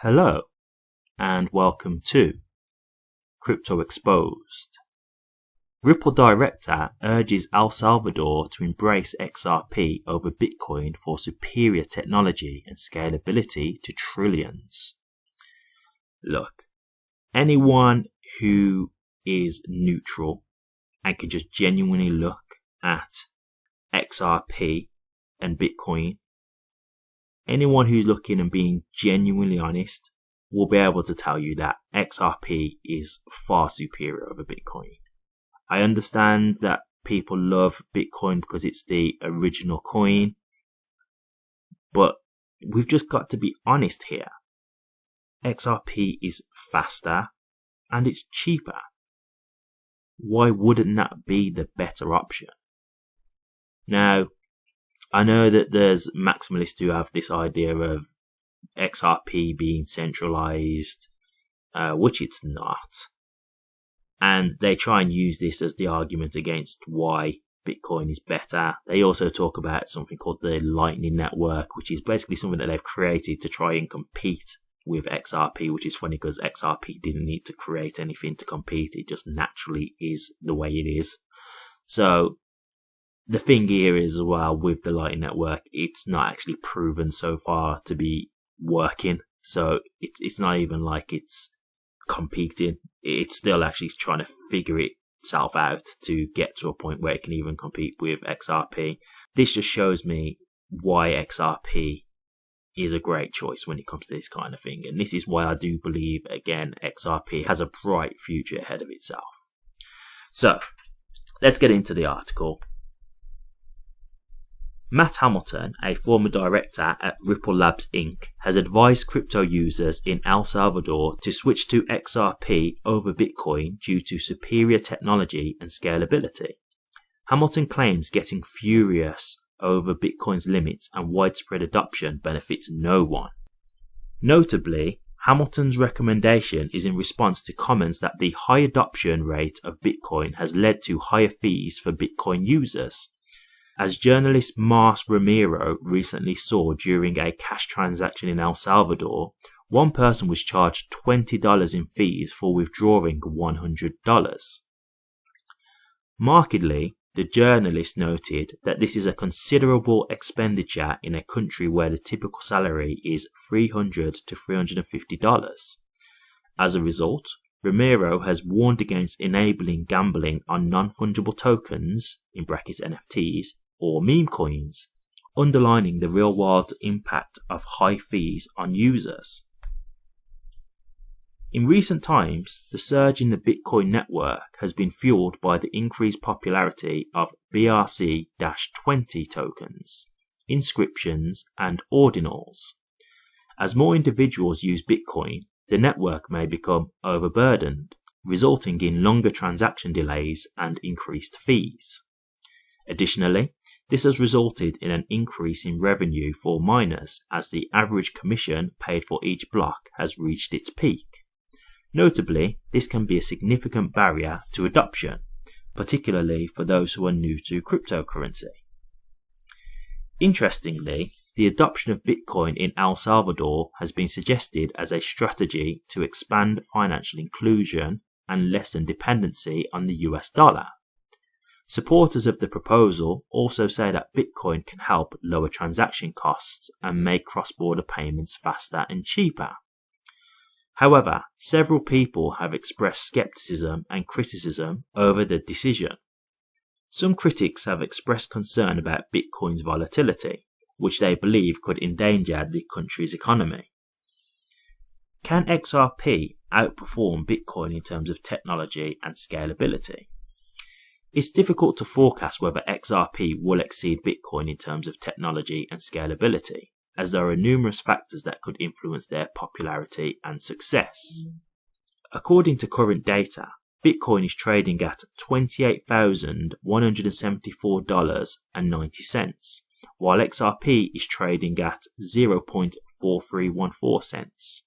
Hello, and welcome to CryptoExposed. Ripple director urges El Salvador to embrace XRP over Bitcoin for superior technology and scalability to trillions. Look, anyone who is neutral and can just genuinely look at XRP and Bitcoin, anyone who's looking and being genuinely honest will be able to tell you that XRP is far superior over Bitcoin. I understand that people love Bitcoin because it's the original coin, but we've just got to be honest here. XRP is faster and it's cheaper. Why wouldn't that be the better option? Now, I know that there's maximalists who have this idea of XRP being centralized, which it's not. And they try and use this as the argument against why Bitcoin is better. They also talk about something called the Lightning Network, which is basically something that they've created to try and compete with XRP, which is funny because XRP didn't need to create anything to compete. It just naturally is the way it is. So the thing here is, well, with the Lightning Network, it's not actually proven so far to be working. So it's not even like it's competing. It's still actually trying to figure itself out to get to a point where it can even compete with XRP. This just shows me why XRP is a great choice when it comes to this kind of thing. And this is why I do believe, again, XRP has a bright future ahead of itself. So let's get into the article. Matt Hamilton, a former director at Ripple Labs Inc., has advised crypto users in El Salvador to switch to XRP over Bitcoin due to superior technology and scalability. Hamilton claims getting furious over Bitcoin's limits and widespread adoption benefits no one. Notably, Hamilton's recommendation is in response to comments that the high adoption rate of Bitcoin has led to higher fees for Bitcoin users. As journalist Mars Ramiro recently saw during a cash transaction in El Salvador, one person was charged $20 in fees for withdrawing $100. Markedly, the journalist noted that this is a considerable expenditure in a country where the typical salary is $300 to $350. As a result, Ramiro has warned against enabling gambling on non-fungible tokens, in brackets NFTs, or meme coins, underlining the real-world impact of high fees on users. In recent times, the surge in the Bitcoin network has been fueled by the increased popularity of BRC-20 tokens, inscriptions, and ordinals. As more individuals use Bitcoin, the network may become overburdened, resulting in longer transaction delays and increased fees. Additionally, this has resulted in an increase in revenue for miners as the average commission paid for each block has reached its peak. Notably, this can be a significant barrier to adoption, particularly for those who are new to cryptocurrency. Interestingly, the adoption of Bitcoin in El Salvador has been suggested as a strategy to expand financial inclusion and lessen dependency on the US dollar. Supporters of the proposal also say that Bitcoin can help lower transaction costs and make cross-border payments faster and cheaper. However, several people have expressed skepticism and criticism over the decision. Some critics have expressed concern about Bitcoin's volatility, which they believe could endanger the country's economy. Can XRP outperform Bitcoin in terms of technology and scalability? It's difficult to forecast whether XRP will exceed Bitcoin in terms of technology and scalability, as there are numerous factors that could influence their popularity and success. According to current data, Bitcoin is trading at $28,174.90, while XRP is trading at 0.4314 cents.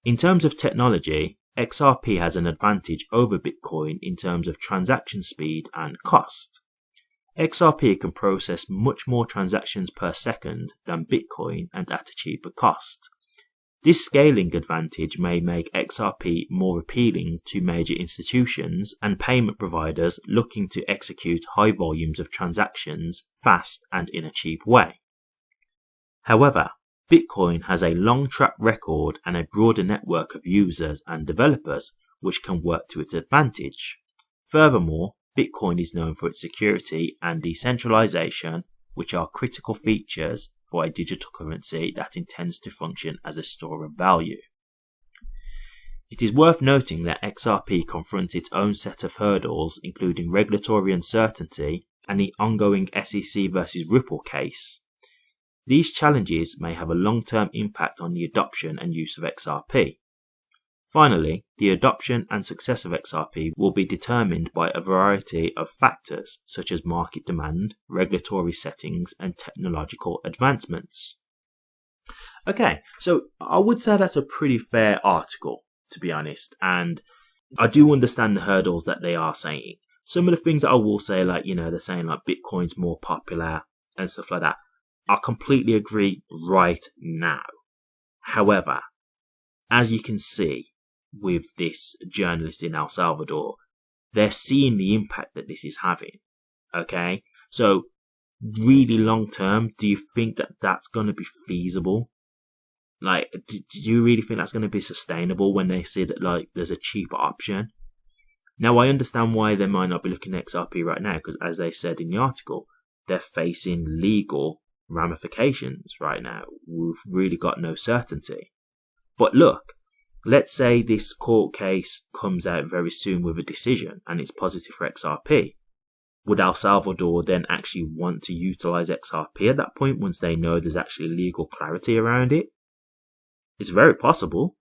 In terms of technology, XRP has an advantage over Bitcoin in terms of transaction speed and cost. XRP can process much more transactions per second than Bitcoin and at a cheaper cost. This scaling advantage may make XRP more appealing to major institutions and payment providers looking to execute high volumes of transactions fast and in a cheap way. However, Bitcoin has a long track record and a broader network of users and developers which can work to its advantage. Furthermore, Bitcoin is known for its security and decentralization, which are critical features for a digital currency that intends to function as a store of value. It is worth noting that XRP confronts its own set of hurdles, including regulatory uncertainty and the ongoing SEC versus Ripple case. These challenges may have a long-term impact on the adoption and use of XRP. Finally, the adoption and success of XRP will be determined by a variety of factors such as market demand, regulatory settings, and technological advancements. Okay, so I would say that's a pretty fair article, to be honest, and I do understand the hurdles that they are saying. Some of the things that I will say, like, they're saying like Bitcoin's more popular and stuff like that. I completely agree right now. However, as you can see, with this journalist in El Salvador, they're seeing the impact that this is having. Okay, so really long term, do you think that that's going to be feasible? Like, do you really think that's going to be sustainable when they see that like there's a cheaper option? Now, I understand why they might not be looking at XRP right now, because as they said in the article, they're facing legal ramifications right now. We've really got no certainty. But look, let's say this court case comes out very soon with a decision and it's positive for XRP. Would El Salvador then actually want to utilize XRP at that point once they know there's actually legal clarity around it? It's very possible.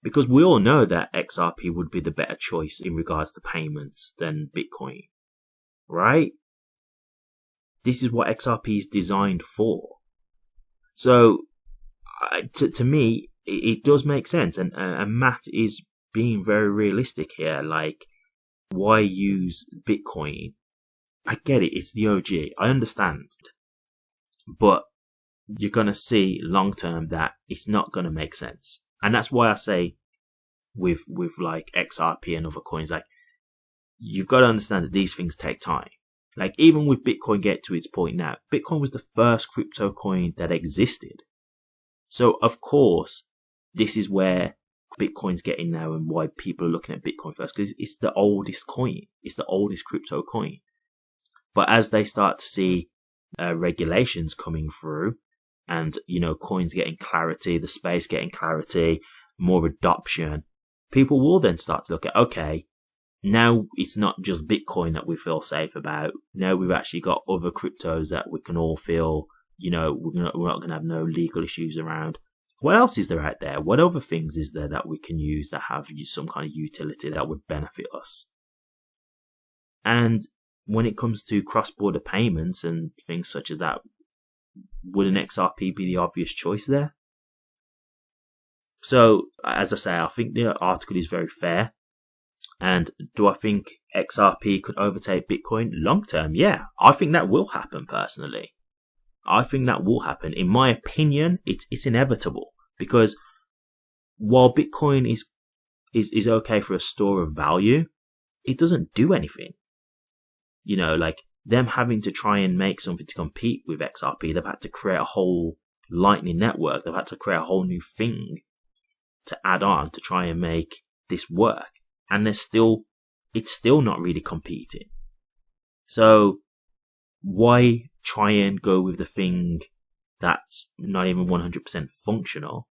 Because we all know that XRP would be the better choice in regards to payments than Bitcoin. Right? This is what XRP is designed for. So, to me, it does make sense, and Matt is being very realistic here. Like, why use Bitcoin? I get it, it's the OG, I understand, but you're gonna see long term that it's not gonna make sense, and that's why I say with like XRP and other coins, like, you've got to understand that these things take time. Like, even with Bitcoin getting to its point now, Bitcoin was the first crypto coin that existed. So, of course, this is where Bitcoin's getting now and why people are looking at Bitcoin first, because it's the oldest coin. It's the oldest crypto coin. But as they start to see regulations coming through and, coins getting clarity, the space getting clarity, more adoption, people will then start to look at, okay, now it's not just Bitcoin that we feel safe about. Now we've actually got other cryptos that we can all feel, we're not going to have no legal issues around. What else is there out there? What other things is there that we can use that have some kind of utility that would benefit us? And when it comes to cross-border payments and things such as that, would an XRP be the obvious choice there? So, as I say, I think the article is very fair. And do I think XRP could overtake Bitcoin long term? Yeah, I think that will happen personally. I think that will happen. In my opinion, it's inevitable, because while Bitcoin is okay for a store of value, it doesn't do anything. Like them having to try and make something to compete with XRP, they've had to create a whole Lightning network. They've had to create a whole new thing to add on to try and make this work. And it's still not really competing. So why try and go with the thing that's not even 100% functional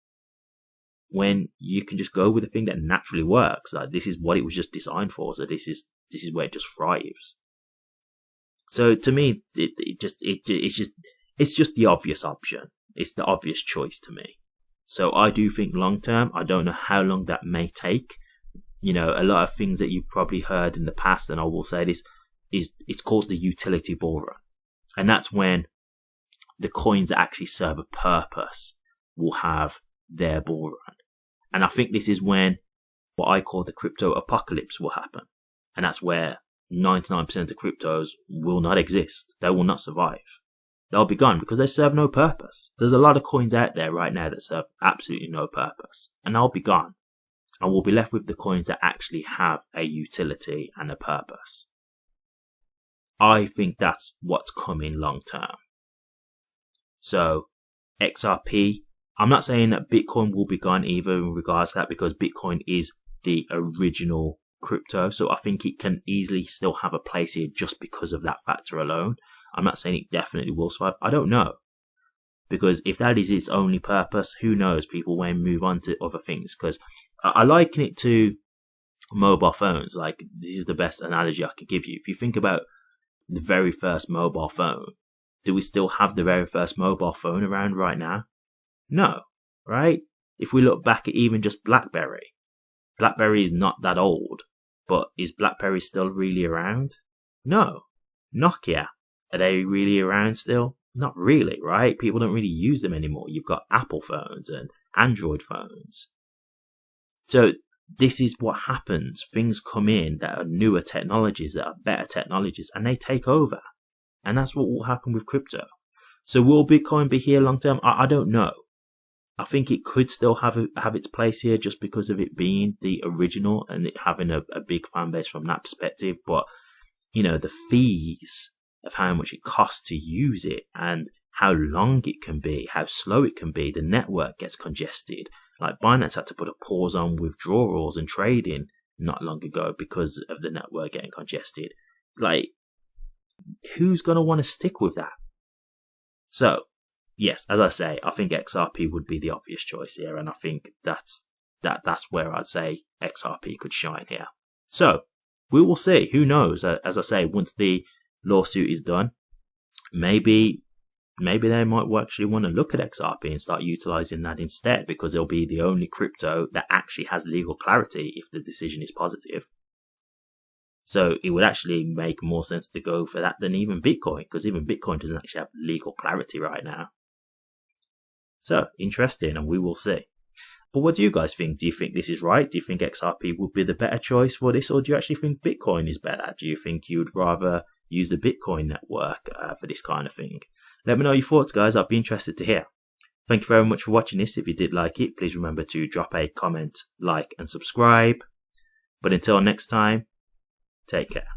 when you can just go with the thing that naturally works? Like, this is what it was just designed for. So this is where it just thrives. So to me, it's just the obvious option. It's the obvious choice to me. So I do think long term, I don't know how long that may take. A lot of things that you've probably heard in the past, and I will say this, it's called the utility bull run. And that's when the coins that actually serve a purpose will have their bull run. And I think this is when what I call the crypto apocalypse will happen. And that's where 99% of cryptos will not exist. They will not survive. they'll be gone because they serve no purpose. There's a lot of coins out there right now that serve absolutely no purpose, and they'll be gone. And we'll be left with the coins that actually have a utility and a purpose. I think that's what's coming long term. So, XRP, I'm not saying that Bitcoin will be gone either in regards to that, because Bitcoin is the original crypto. So I think it can easily still have a place here just because of that factor alone. I'm not saying it definitely will survive. I don't know. Because if that is its only purpose, who knows? People may move on to other things. Because I liken it to mobile phones. Like, this is the best analogy I could give you. If you think about the very first mobile phone, do we still have the very first mobile phone around right now? No, right? If we look back at even just BlackBerry is not that old, but is BlackBerry still really around? No. Nokia, are they really around still? Not really, right? People don't really use them anymore. You've got Apple phones and Android phones. So this is what happens. Things come in that are newer technologies, that are better technologies, and they take over. And that's what will happen with crypto. So will Bitcoin be here long term? I don't know. I think it could still have its place here just because of it being the original and it having a big fan base from that perspective. But, the fees of how much it costs to use it and how long it can be, how slow it can be, the network gets congested. Like Binance had to put a pause on withdrawals and trading not long ago because of the network getting congested. Like, who's going to want to stick with that? So, yes, as I say, I think XRP would be the obvious choice here, and I think that's where I'd say XRP could shine here. So, we will see. Who knows? As I say, once the lawsuit is done, maybe they might actually want to look at XRP and start utilizing that instead, because it'll be the only crypto that actually has legal clarity if the decision is positive. So it would actually make more sense to go for that than even Bitcoin, because even Bitcoin doesn't actually have legal clarity right now. So, interesting, and we will see. But what do you guys think? Do you think this is right? Do you think XRP would be the better choice for this, or do you actually think Bitcoin is better? Do you think you'd rather use the Bitcoin network for this kind of thing? Let me know your thoughts, guys. I'd be interested to hear. Thank you very much for watching this. If you did like it, please remember to drop a comment, like, and subscribe. But until next time, take care.